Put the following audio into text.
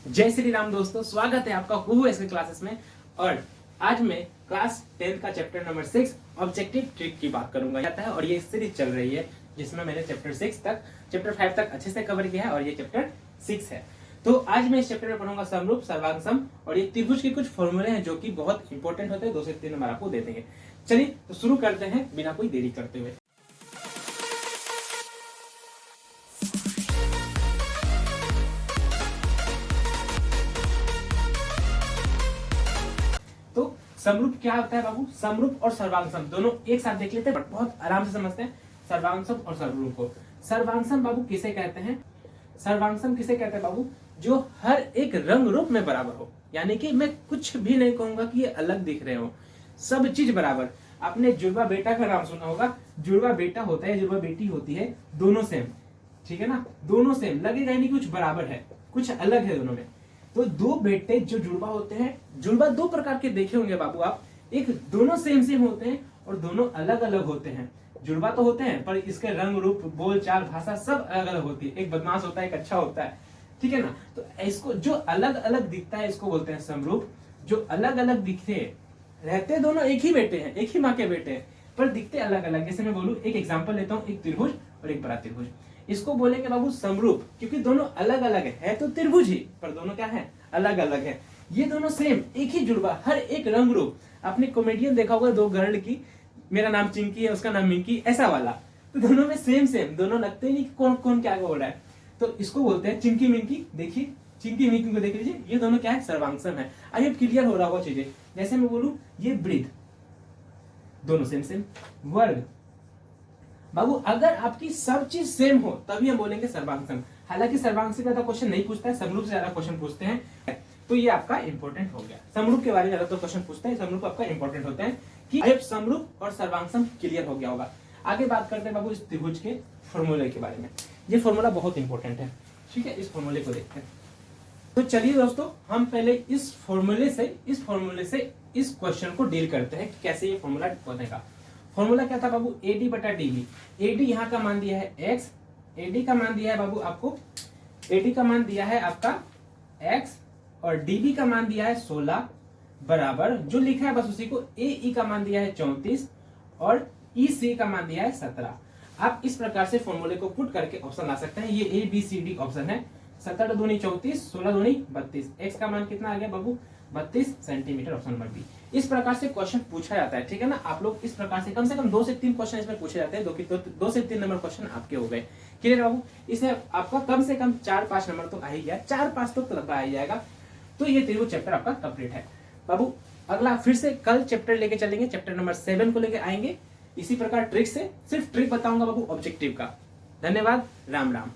जय श्री राम दोस्तों, स्वागत है आपका कुहू एसके क्लासेस में। और आज मैं क्लास 10 का चैप्टर नंबर 6 ऑब्जेक्टिव ट्रिक की बात करूंगा जाता है। और ये सीरीज चल रही है जिसमें मैंने चैप्टर 5 तक अच्छे से कवर किया है और ये चैप्टर 6 है। तो आज मैं इस चैप्टर में पढ़ूंगा समरूप, सर्वांग और ये त्रिभुज के कुछ फॉर्मूले हैं जो कि बहुत इंपॉर्टेंट होते हैं। 2 से 3 नंबर आपको दे देंगे। चलिए तो शुरू करते हैं बिना कोई देरी करते हुए। तो समरूप क्या होता है बाबू? समरूप और सर्वांग दोनों एक साथ देख लेते हैं, बट बहुत आराम से समझते हैं सर्वांग और समरूप को। सर्वांग बाबू किसे कहते हैं? सर्वांग किसे कहते हैं बाबू? जो हर एक रंग रूप में बराबर हो, यानी कि मैं कुछ भी नहीं कहूंगा कि ये अलग दिख रहे हो, सब चीज बराबर। आपने जुड़वा बेटा का नाम सुना होगा। जुड़वा बेटा होता है, जुड़वा बेटी होती है, दोनों सेम, ठीक है ना? दोनों सेम लगेगा, यानी कुछ बराबर है, कुछ अलग है दोनों में। तो दो बेटे जो जुड़वा होते हैं, जुड़वा दो प्रकार के देखे होंगे बाबू आप। एक दोनों सेम होते हैं और दोनों अलग अलग होते हैं। जुड़वा तो होते हैं पर इसके रंग रूप, बोल चाल, भाषा सब अलग अलग होती है। एक बदमाश होता है, एक अच्छा होता है, ठीक है ना? तो इसको जो अलग अलग दिखता है इसको बोलते हैं समरूप। जो अलग अलग दिखते रहते दोनों एक ही बेटे हैं, एक ही माँ के बेटे हैं, पर दिखते अलग अलग। जैसे मैं बोलूं, एक एग्जाम्पल लेता हूँ, एक त्रिभुज और एक बड़ा त्रिभुज। इसको बोलेंगे बाबू समरूप, क्योंकि दोनों अलग अलग है तो त्रिभुज ही, पर दोनों क्या है? अलग अलग है। ये दोनों सेम, एक ही जुड़वा, हर एक रंग रूप। आपने कॉमेडियन देखा होगा, 2 गर्ल की, मेरा नाम चिंकी है, उसका नाम मिंकी, ऐसा वाला। तो दोनों में सेम, दोनों लगते नहीं कौन कौन क्या बोल रहा है। तो इसको बोलते हैं चिंकी मिंकी। देखिए चिंकी मिंकी को देख लीजिए, ये दोनों क्या है? सर्वांगसम है। आई होप क्लियर हो रहा होगा चीजें। जैसे मैं बोलूं, ये वृद्ध, दोनों सेम। वर्ग बाबू, अगर आपकी सब चीज सेम हो तभी हम बोलेंगे सर्वांग। हालांकि सर्वांग से ज्यादा क्वेश्चन नहीं पूछता है, समरूप से ज्यादा क्वेश्चन पूछते हैं। तो ये आपका इंपॉर्टेंट हो गया। समरूप के बारे में ज्यादा तो क्वेश्चन पूछते हैं, समरूप आपका इंपॉर्टेंट होते हैं कि अब समरूप और सर्वांग क्लियर हो गया होगा। आगे बात करते हैं बाबू इस त्रिभुज के फॉर्मूले के बारे में। ये फॉर्मूला बहुत इंपॉर्टेंट है, ठीक है? इस फॉर्मूले को देखते हैं। तो चलिए दोस्तों, हम पहले इस फॉर्मूले से इस क्वेश्चन को डील करते हैं कि कैसे ये फॉर्मूला बनेगा। फॉर्मूला क्या था बाबू? AD बटा DB। AD यहाँ का मान दिया है x, AD का मान दिया है बाबू आपको, AD का मान दिया है आपका x, और DB का मान दिया है 16, बराबर जो लिखा है बस उसी को। AE का मान दिया है 34 और EC का मान दिया है 17। आप इस प्रकार से फॉर्मूले को पुट करके ऑप्शन ला सकते हैं। ये ABCD ऑप्शन है। 17 दूनी 34, 16 दूनी 32। x का मान कितना आ गया बाबू? 32 सेंटीमीटर, ऑप्शन नंबर बी। इस प्रकार से क्वेश्चन पूछा जाता है, ठीक है ना? आप लोग इस प्रकार से कम 2 से 3 क्वेश्चन इसमें पूछे जाते हैं। 2 से 3 नंबर क्वेश्चन आपके हो गए। क्लियर बाबू? इसमें आपका कम से कम 4-5 नंबर तो आ ही गया, 4-5 तो लगभग आ ही जाएगा। तो ये त्रिभुज चैप्टर आपका कंप्लीट है बाबू। अगला फिर से कल चैप्टर लेके चलेंगे, चैप्टर नंबर 7 को लेके आएंगे। इसी प्रकार ट्रिक से, सिर्फ ट्रिक बताऊंगा बाबू ऑब्जेक्टिव का। धन्यवाद, राम राम।